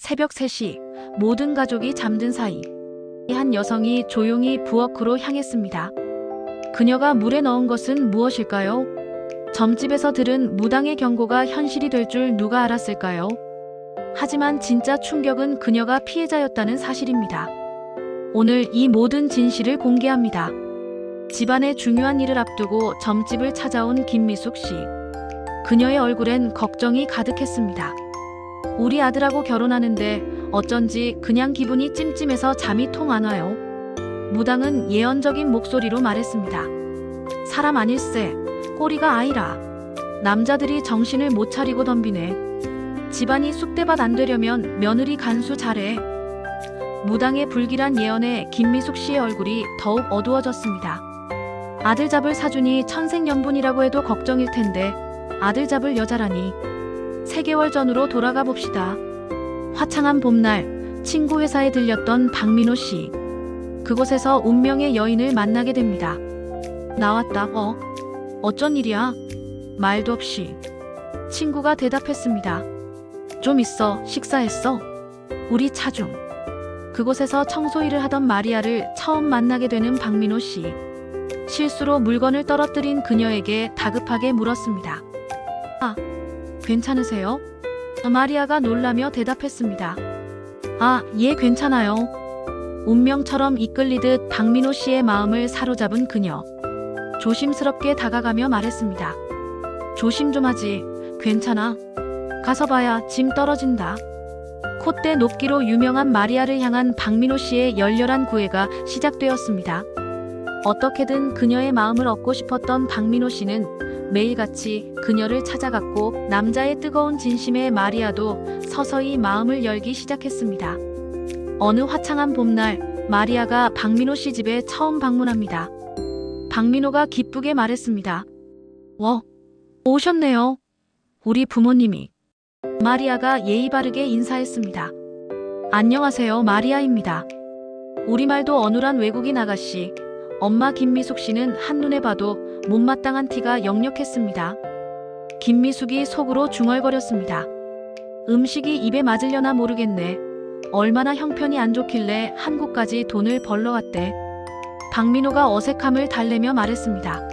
새벽 3시, 모든 가족이 잠든 사이 한 여성이 조용히 부엌으로 향했습니다. 그녀가 물에 넣은 것은 무엇일까요? 점집에서 들은 무당의 경고가 현실이 될 줄 누가 알았을까요? 하지만 진짜 충격은 그녀가 피해자였다는 사실입니다. 오늘 이 모든 진실을 공개합니다. 집안의 중요한 일을 앞두고 점집을 찾아온 김미숙 씨. 그녀의 얼굴엔 걱정이 가득했습니다. 우리 아들하고 결혼하는데 어쩐지 그냥 기분이 찜찜해서 잠이 통 안 와요. 무당은 예언적인 목소리로 말했습니다. 사람 아닐세, 꼬리가 아니라. 남자들이 정신을 못 차리고 덤비네. 집안이 쑥대밭 안 되려면 며느리 간수 잘해. 무당의 불길한 예언에 김미숙 씨의 얼굴이 더욱 어두워졌습니다. 아들 잡을 사준이 천생연분이라고 해도 걱정일 텐데 아들 잡을 여자라니. 3개월 전으로 돌아가 봅시다. 화창한 봄날, 친구 회사에 들렸던 박민호 씨. 그곳에서 운명의 여인을 만나게 됩니다. 나왔다. 어쩐 일이야? 말도 없이. 친구가 대답했습니다. 좀 있어. 식사했어? 우리 차중. 그곳에서 청소일을 하던 마리아를 처음 만나게 되는 박민호 씨. 실수로 물건을 떨어뜨린 그녀에게 다급하게 물었습니다. 아, 괜찮으세요? 마리아가 놀라며 대답했습니다. 아, 예, 괜찮아요. 운명처럼 이끌리듯 박민호 씨의 마음을 사로잡은 그녀. 조심스럽게 다가가며 말했습니다. 조심 좀 하지. 괜찮아. 가서 봐야 짐 떨어진다. 콧대 높기로 유명한 마리아를 향한 박민호 씨의 열렬한 구애가 시작되었습니다. 어떻게든 그녀의 마음을 얻고 싶었던 박민호 씨는 매일같이 그녀를 찾아갔고 남자의 뜨거운 진심에 마리아도 서서히 마음을 열기 시작했습니다. 어느 화창한 봄날 마리아가 박민호 씨 집에 처음 방문합니다. 박민호가 기쁘게 말했습니다. 오셨네요. 우리 부모님이. 마리아가 예의 바르게 인사했습니다. 안녕하세요, 마리아입니다. 우리말도 어눌한 외국인 아가씨. 엄마 김미숙 씨는 한눈에 봐도 못마땅한 티가 역력했습니다. 김미숙이 속으로 중얼거렸습니다. 음식이 입에 맞으려나 모르겠네. 얼마나 형편이 안 좋길래 한국까지 돈을 벌러 왔대. 박민호가 어색함을 달래며 말했습니다.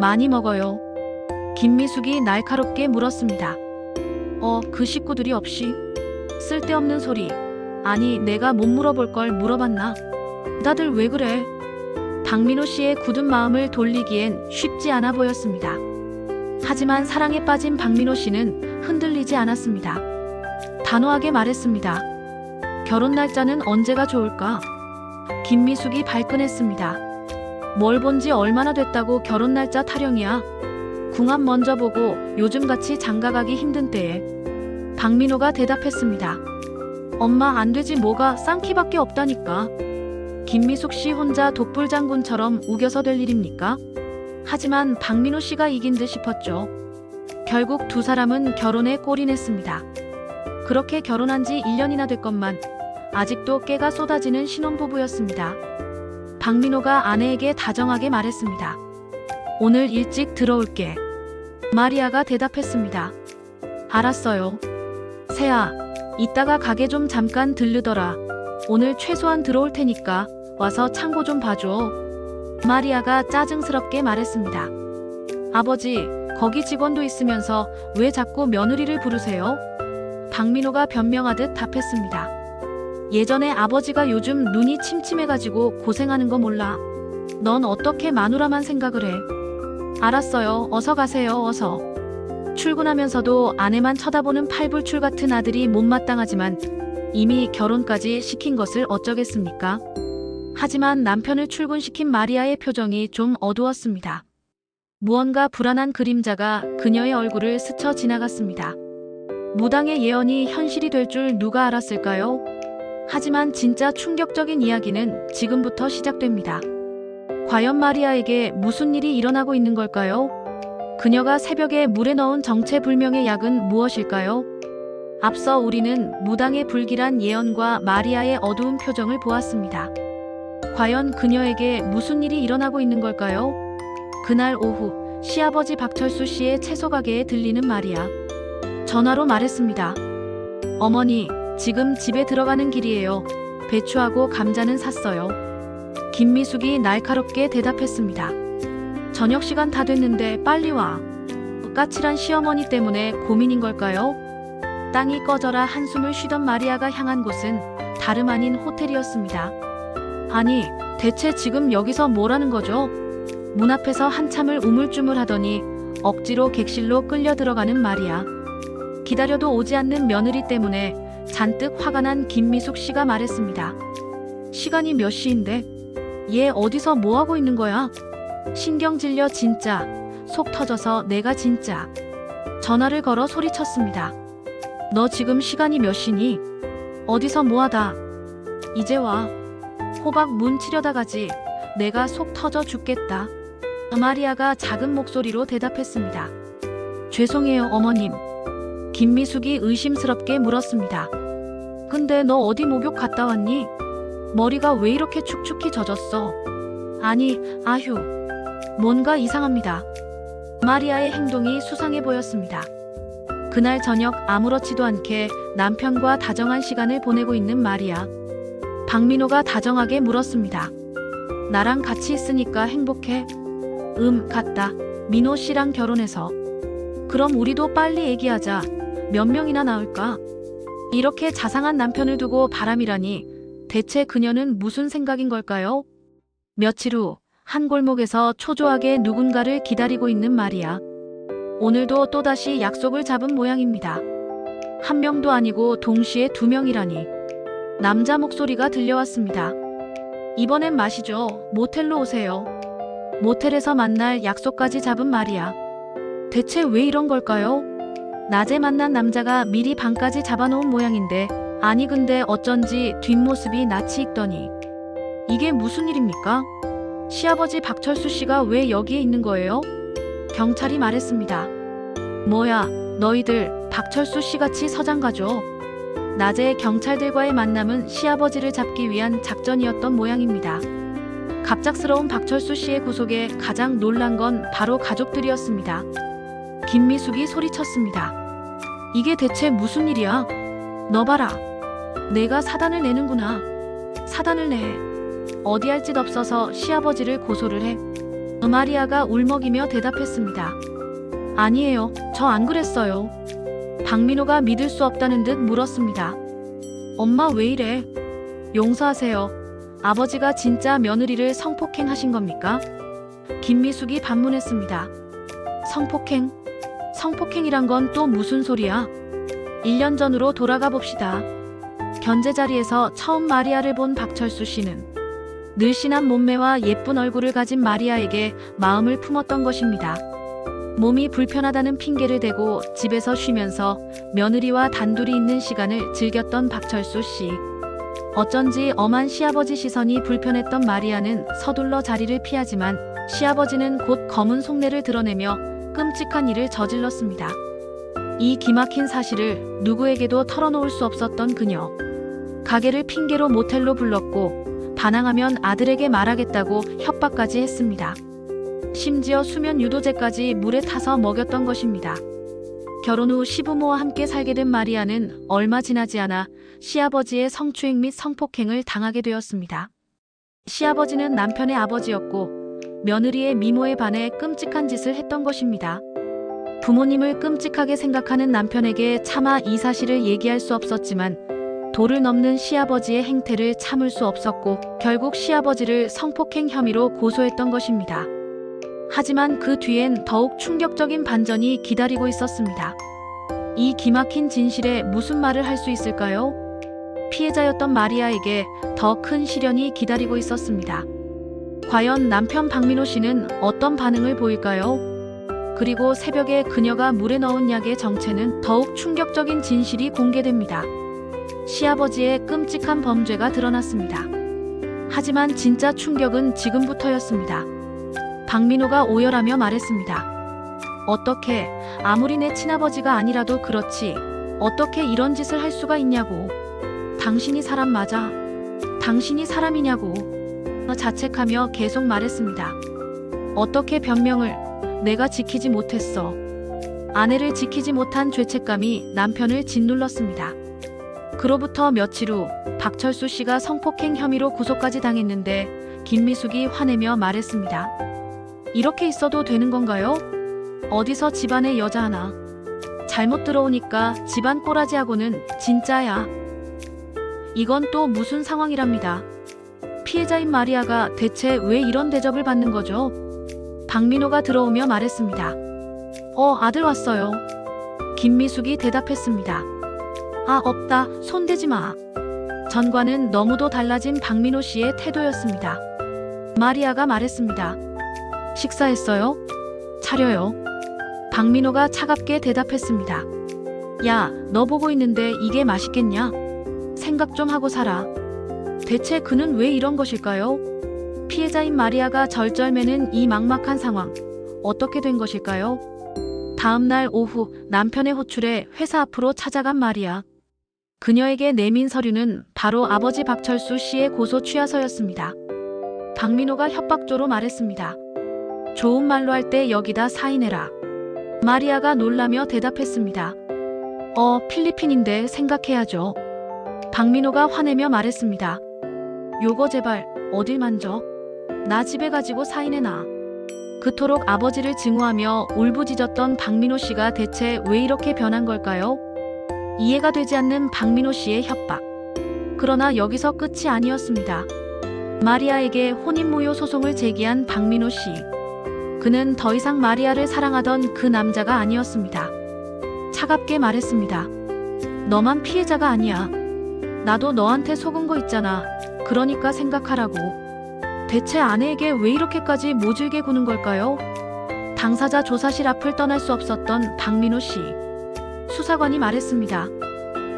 많이 먹어요. 김미숙이 날카롭게 물었습니다. 그 식구들이 없이? 쓸데없는 소리. 아니, 내가 못 물어볼 걸 물어봤나? 다들 왜 그래? 박민호 씨의 굳은 마음을 돌리기엔 쉽지 않아 보였습니다. 하지만 사랑에 빠진 박민호 씨는 흔들리지 않았습니다. 단호하게 말했습니다. 결혼 날짜는 언제가 좋을까? 김미숙이 발끈했습니다. 뭘 본지 얼마나 됐다고 결혼 날짜 타령이야. 궁합 먼저 보고 요즘같이 장가가기 힘든 때에. 박민호가 대답했습니다. 엄마, 안 되지. 뭐가 쌍키밖에 없다니까. 김미숙 씨 혼자 독불장군처럼 우겨서 될 일입니까? 하지만 박민호 씨가 이긴 듯 싶었죠. 결국 두 사람은 결혼에 골인했습니다. 그렇게 결혼한 지 1년이나 됐건만 아직도 깨가 쏟아지는 신혼부부였습니다. 박민호가 아내에게 다정하게 말했습니다. 오늘 일찍 들어올게. 마리아가 대답했습니다. 알았어요. 새야, 이따가 가게 좀 잠깐 들르더라. 오늘 최소한 들어올 테니까 와서 창고 좀 봐줘. 마리아가 짜증스럽게 말했습니다. 아버지, 거기 직원도 있으면서 왜 자꾸 며느리를 부르세요? 박민호가 변명하듯 답했습니다. 예전에 아버지가 요즘 눈이 침침해가지고 고생하는 거 몰라. 넌 어떻게 마누라만 생각을 해? 알았어요. 어서 가세요. 어서. 출근하면서도 아내만 쳐다보는 팔불출 같은 아들이 못마땅하지만 이미 결혼까지 시킨 것을 어쩌겠습니까? 하지만 남편을 출근시킨 마리아의 표정이 좀 어두웠습니다. 무언가 불안한 그림자가 그녀의 얼굴을 스쳐 지나갔습니다. 무당의 예언이 현실이 될 줄 누가 알았을까요? 하지만 진짜 충격적인 이야기는 지금부터 시작됩니다. 과연 마리아에게 무슨 일이 일어나고 있는 걸까요? 그녀가 새벽에 물에 넣은 정체불명의 약은 무엇일까요? 앞서 우리는 무당의 불길한 예언과 마리아의 어두운 표정을 보았습니다. 과연 그녀에게 무슨 일이 일어나고 있는 걸까요? 그날 오후 시아버지 박철수 씨의 채소 가게에 들리는 마리아. 전화로 말했습니다. 어머니, 지금 집에 들어가는 길이에요. 배추하고 감자는 샀어요. 김미숙이 날카롭게 대답했습니다. 저녁 시간 다 됐는데 빨리 와. 까칠한 시어머니 때문에 고민인 걸까요? 땅이 꺼져라 한숨을 쉬던 마리아가 향한 곳은 다름 아닌 호텔이었습니다. 아니, 대체 지금 여기서 뭐라는 거죠? 문 앞에서 한참을 우물쭈물하더니 억지로 객실로 끌려 들어가는 마리아. 기다려도 오지 않는 며느리 때문에 잔뜩 화가 난 김미숙 씨가 말했습니다. 시간이 몇 시인데? 얘 어디서 뭐하고 있는 거야? 신경 질려 진짜. 속 터져서 내가 진짜. 전화를 걸어 소리쳤습니다. 너 지금 시간이 몇 시니? 어디서 뭐하다? 이제 와. 호박 문 치려다 가지. 내가 속 터져 죽겠다. 마리아가 작은 목소리로 대답했습니다. 죄송해요, 어머님. 김미숙이 의심스럽게 물었습니다. 근데 너 어디 목욕 갔다 왔니? 머리가 왜 이렇게 축축히 젖었어? 아니, 아휴. 뭔가 이상합니다. 마리아의 행동이 수상해 보였습니다. 그날 저녁 아무렇지도 않게 남편과 다정한 시간을 보내고 있는 마리아. 박민호가 다정하게 물었습니다. 나랑 같이 있으니까 행복해? 같다. 민호 씨랑 결혼해서. 그럼 우리도 빨리 얘기하자. 몇 명이나 나올까? 이렇게 자상한 남편을 두고 바람이라니. 대체 그녀는 무슨 생각인 걸까요? 며칠 후 한 골목에서 초조하게 누군가를 기다리고 있는 마리아. 오늘도 또다시 약속을 잡은 모양입니다. 한 명도 아니고 동시에 두 명이라니. 남자 목소리가 들려왔습니다. 이번엔 마시죠. 모텔로 오세요. 모텔에서 만날 약속까지 잡은 마리아. 대체 왜 이런 걸까요? 낮에 만난 남자가 미리 밤까지 잡아놓은 모양인데, 아니 근데 어쩐지 뒷모습이 낯이 익더니. 이게 무슨 일입니까? 시아버지 박철수 씨가 왜 여기에 있는 거예요? 경찰이 말했습니다. 뭐야, 너희들 박철수 씨같이 서장 가죠. 낮에 경찰들과의 만남은 시아버지를 잡기 위한 작전이었던 모양입니다. 갑작스러운 박철수 씨의 구속에 가장 놀란 건 바로 가족들이었습니다. 김미숙이 소리쳤습니다. 이게 대체 무슨 일이야? 너 봐라. 내가 사단을 내는구나. 사단을 내. 어디 할 짓 없어서 시아버지를 고소를 해. 마리아가 울먹이며 대답했습니다. 아니에요. 저 안 그랬어요. 박민호가 믿을 수 없다는 듯 물었습니다. 엄마 왜 이래? 용서하세요. 아버지가 진짜 며느리를 성폭행하신 겁니까? 김미숙이 반문했습니다. 성폭행? 성폭행이란 건 또 무슨 소리야? 1년 전으로 돌아가 봅시다. 견제 자리에서 처음 마리아를 본 박철수 씨는 늘씬한 몸매와 예쁜 얼굴을 가진 마리아에게 마음을 품었던 것입니다. 몸이 불편하다는 핑계를 대고 집에서 쉬면서 며느리와 단둘이 있는 시간을 즐겼던 박철수 씨. 어쩐지 엄한 시아버지 시선이 불편했던 마리아는 서둘러 자리를 피하지만 시아버지는 곧 검은 속내를 드러내며 끔찍한 일을 저질렀습니다. 이 기막힌 사실을 누구에게도 털어놓을 수 없었던 그녀. 가게를 핑계로 모텔로 불렀고 반항하면 아들에게 말하겠다고 협박까지 했습니다. 심지어 수면 유도제까지 물에 타서 먹였던 것입니다. 결혼 후 시부모와 함께 살게 된 마리아는 얼마 지나지 않아 시아버지의 성추행 및 성폭행을 당하게 되었습니다. 시아버지는 남편의 아버지였고 며느리의 미모에 반해 끔찍한 짓을 했던 것입니다. 부모님을 끔찍하게 생각하는 남편에게 차마 이 사실을 얘기할 수 없었지만 도를 넘는 시아버지의 행태를 참을 수 없었고 결국 시아버지를 성폭행 혐의로 고소했던 것입니다. 하지만 그 뒤엔 더욱 충격적인 반전이 기다리고 있었습니다. 이 기막힌 진실에 무슨 말을 할 수 있을까요? 피해자였던 마리아에게 더 큰 시련이 기다리고 있었습니다. 과연 남편 박민호 씨는 어떤 반응을 보일까요? 그리고 새벽에 그녀가 물에 넣은 약의 정체는 더욱 충격적인 진실이 공개됩니다. 시아버지의 끔찍한 범죄가 드러났습니다. 하지만 진짜 충격은 지금부터였습니다. 박민호가 오열하며 말했습니다. 어떻게, 아무리 내 친아버지가 아니라도 그렇지, 어떻게 이런 짓을 할 수가 있냐고. 당신이 사람 맞아. 당신이 사람이냐고. 자책하며 계속 말했습니다. 어떻게 변명을, 내가 지키지 못했어. 아내를 지키지 못한 죄책감이 남편을 짓눌렀습니다. 그로부터 며칠 후 박철수 씨가 성폭행 혐의로 구속까지 당했는데 김미숙이 화내며 말했습니다. 이렇게 있어도 되는 건가요? 어디서 집안에 여자 하나. 잘못 들어오니까 집안 꼬라지하고는 진짜야. 이건 또 무슨 상황이랍니다. 피해자인 마리아가 대체 왜 이런 대접을 받는 거죠? 박민호가 들어오며 말했습니다. 아들 왔어요. 김미숙이 대답했습니다. 없다. 손대지 마. 전과는 너무도 달라진 박민호 씨의 태도였습니다. 마리아가 말했습니다. 식사했어요? 차려요. 박민호가 차갑게 대답했습니다. 야, 너 보고 있는데 이게 맛있겠냐? 생각 좀 하고 살아. 대체 그는 왜 이런 것일까요? 피해자인 마리아가 절절매는 이 막막한 상황. 어떻게 된 것일까요? 다음 날 오후 남편의 호출에 회사 앞으로 찾아간 마리아. 그녀에게 내민 서류는 바로 아버지 박철수 씨의 고소 취하서였습니다. 박민호가 협박조로 말했습니다. 좋은 말로 할 때 여기다 사인해라. 마리아가 놀라며 대답했습니다. 필리핀인데 생각해야죠. 박민호가 화내며 말했습니다. 요거 제발 어딜 만져? 나 집에 가지고 사인해놔. 그토록 아버지를 증오하며 울부짖었던 박민호 씨가 대체 왜 이렇게 변한 걸까요? 이해가 되지 않는 박민호 씨의 협박. 그러나 여기서 끝이 아니었습니다. 마리아에게 혼인무효 소송을 제기한 박민호 씨. 그는 더 이상 마리아를 사랑하던 그 남자가 아니었습니다. 차갑게 말했습니다. 너만 피해자가 아니야. 나도 너한테 속은 거 있잖아. 그러니까 생각하라고. 대체 아내에게 왜 이렇게까지 모질게 구는 걸까요? 당사자 조사실 앞을 떠날 수 없었던 박민호 씨. 수사관이 말했습니다.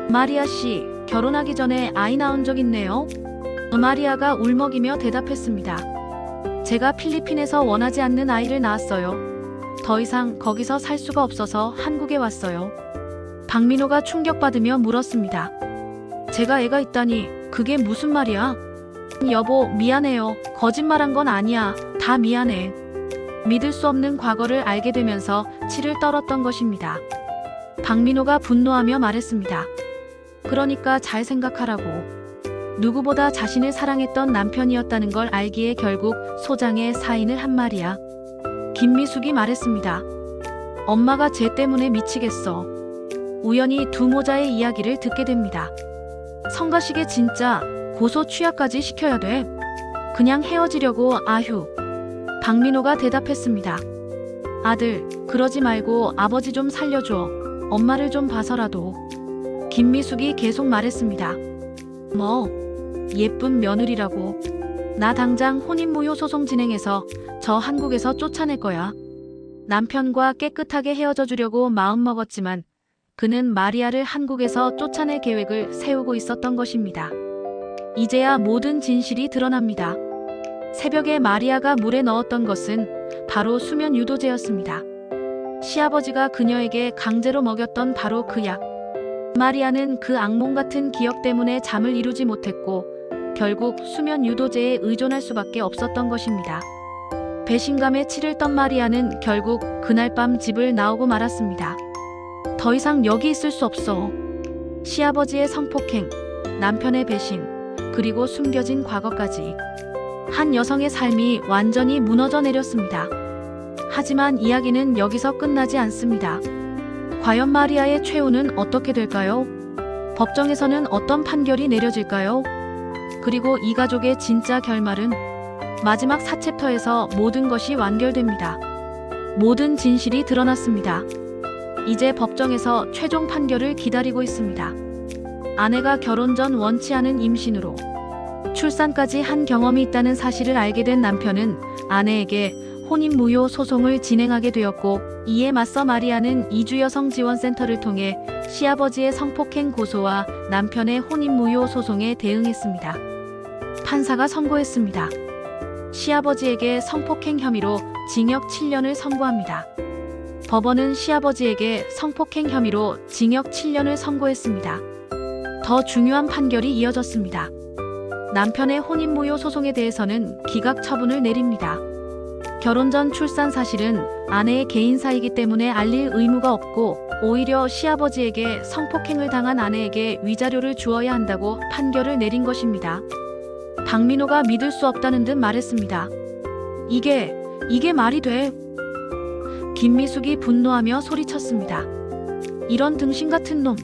마리아 씨, 결혼하기 전에 아이 낳은 적 있네요? 마리아가 울먹이며 대답했습니다. 제가 필리핀에서 원하지 않는 아이를 낳았어요. 더 이상 거기서 살 수가 없어서 한국에 왔어요. 박민호가 충격받으며 물었습니다. 제가 애가 있다니 그게 무슨 말이야? 여보, 미안해요. 거짓말한 건 아니야. 다 미안해. 믿을 수 없는 과거를 알게 되면서 치를 떨었던 것입니다. 박민호가 분노하며 말했습니다. 그러니까 잘 생각하라고. 누구보다 자신을 사랑했던 남편이었다는 걸 알기에 결국 소장에 사인을 한 말이야. 김미숙이 말했습니다. 엄마가 쟤 때문에 미치겠어. 우연히 두 모자의 이야기를 듣게 됩니다. 성가시게 진짜 고소 취하까지 시켜야 돼. 그냥 헤어지려고 아휴. 박민호가 대답했습니다. 아들, 그러지 말고 아버지 좀 살려줘. 엄마를 좀 봐서라도. 김미숙이 계속 말했습니다. 뭐, 예쁜 며느리라고. 나 당장 혼인무효 소송 진행해서 저 한국에서 쫓아낼 거야. 남편과 깨끗하게 헤어져 주려고 마음먹었지만 그는 마리아를 한국에서 쫓아낼 계획을 세우고 있었던 것입니다. 이제야 모든 진실이 드러납니다. 새벽에 마리아가 물에 넣었던 것은 바로 수면 유도제였습니다. 시아버지가 그녀에게 강제로 먹였던 바로 그 약. 마리아는 그 악몽 같은 기억 때문에 잠을 이루지 못했고 결국 수면 유도제에 의존할 수밖에 없었던 것입니다. 배신감에 치를 떤 마리아는 결국 그날 밤 집을 나오고 말았습니다. 더 이상 여기 있을 수 없어. 시아버지의 성폭행, 남편의 배신, 그리고 숨겨진 과거까지. 한 여성의 삶이 완전히 무너져 내렸습니다. 하지만 이야기는 여기서 끝나지 않습니다. 과연 마리아의 최후는 어떻게 될까요? 법정에서는 어떤 판결이 내려질까요? 그리고 이 가족의 진짜 결말은? 마지막 4챕터에서 모든 것이 완결됩니다. 모든 진실이 드러났습니다. 이제 법정에서 최종 판결을 기다리고 있습니다. 아내가 결혼 전 원치 않은 임신으로 출산까지 한 경험이 있다는 사실을 알게 된 남편은 아내에게 혼인무효 소송을 진행하게 되었고, 이에 맞서 마리아는 이주여성지원센터를 통해 시아버지의 성폭행 고소와 남편의 혼인무효 소송에 대응했습니다. 판사가 선고했습니다. 시아버지에게 성폭행 혐의로 징역 7년을 선고합니다. 법원은 시아버지에게 성폭행 혐의로 징역 7년을 선고했습니다. 더 중요한 판결이 이어졌습니다. 남편의 혼인무효 소송에 대해서는 기각 처분을 내립니다. 결혼 전 출산 사실은 아내의 개인사이기 때문에 알릴 의무가 없고 오히려 시아버지에게 성폭행을 당한 아내에게 위자료를 주어야 한다고 판결을 내린 것입니다. 박민호가 믿을 수 없다는 듯 말했습니다. 이게 말이 돼? 김미숙이 분노하며 소리쳤습니다. 이런 등신 같은 놈.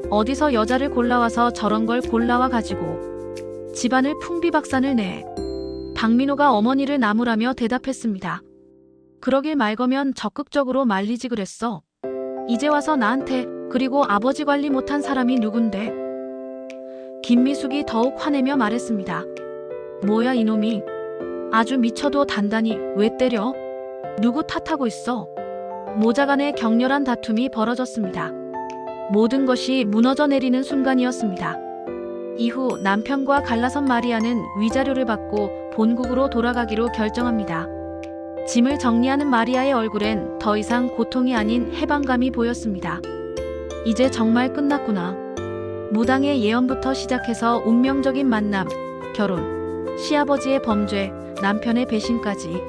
어디서 여자를 골라와서 저런 걸 골라와 가지고 집안을 풍비박산을 내. 박민호가 어머니를 나무라며 대답했습니다. 그러길 말거면 적극적으로 말리지 그랬어. 이제 와서 나한테 그리고 아버지 관리 못한 사람이 누군데? 김미숙이 더욱 화내며 말했습니다. 뭐야 이놈이. 아주 미쳐도 단단히 왜 때려? 누구 탓하고 있어? 모자간의 격렬한 다툼이 벌어졌습니다. 모든 것이 무너져 내리는 순간이었습니다. 이후 남편과 갈라선 마리아는 위자료를 받고 본국으로 돌아가기로 결정합니다. 짐을 정리하는 마리아의 얼굴엔 더 이상 고통이 아닌 해방감이 보였습니다. 이제 정말 끝났구나. 무당의 예언부터 시작해서 운명적인 만남, 결혼, 시아버지의 범죄, 남편의 배신까지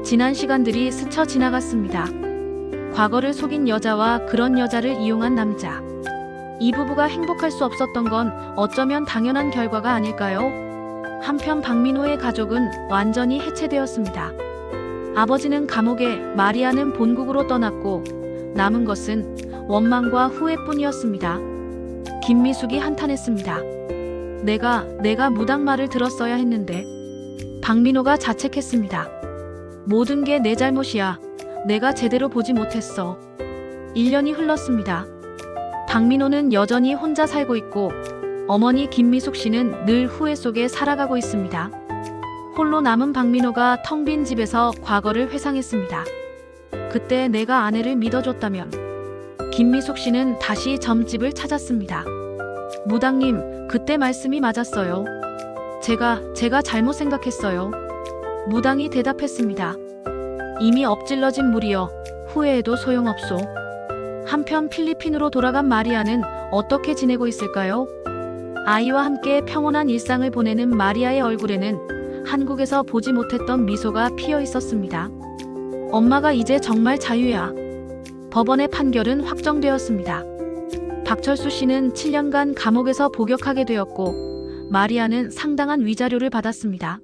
지난 시간들이 스쳐 지나갔습니다. 과거를 속인 여자와 그런 여자를 이용한 남자. 이 부부가 행복할 수 없었던 건 어쩌면 당연한 결과가 아닐까요? 한편 박민호의 가족은 완전히 해체되었습니다. 아버지는 감옥에, 마리아는 본국으로 떠났고 남은 것은 원망과 후회뿐이었습니다. 김미숙이 한탄했습니다. 내가 무당 말을 들었어야 했는데. 박민호가 자책했습니다. 모든 게 내 잘못이야. 내가 제대로 보지 못했어. 1년이 흘렀습니다. 박민호는 여전히 혼자 살고 있고 어머니 김미숙 씨는 늘 후회 속에 살아가고 있습니다. 홀로 남은 박민호가 텅 빈 집에서 과거를 회상했습니다. 그때 내가 아내를 믿어줬다면. 김미숙 씨는 다시 점집을 찾았습니다. 무당님, 그때 말씀이 맞았어요. 제가 잘못 생각했어요. 무당이 대답했습니다. 이미 엎질러진 물이여 후회해도 소용없소. 한편 필리핀으로 돌아간 마리아는 어떻게 지내고 있을까요? 아이와 함께 평온한 일상을 보내는 마리아의 얼굴에는 한국에서 보지 못했던 미소가 피어 있었습니다. 엄마가 이제 정말 자유야. 법원의 판결은 확정되었습니다. 박철수 씨는 7년간 감옥에서 복역하게 되었고 마리아는 상당한 위자료를 받았습니다.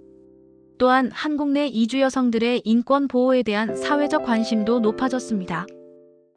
또한 한국 내 이주 여성들의 인권 보호에 대한 사회적 관심도 높아졌습니다.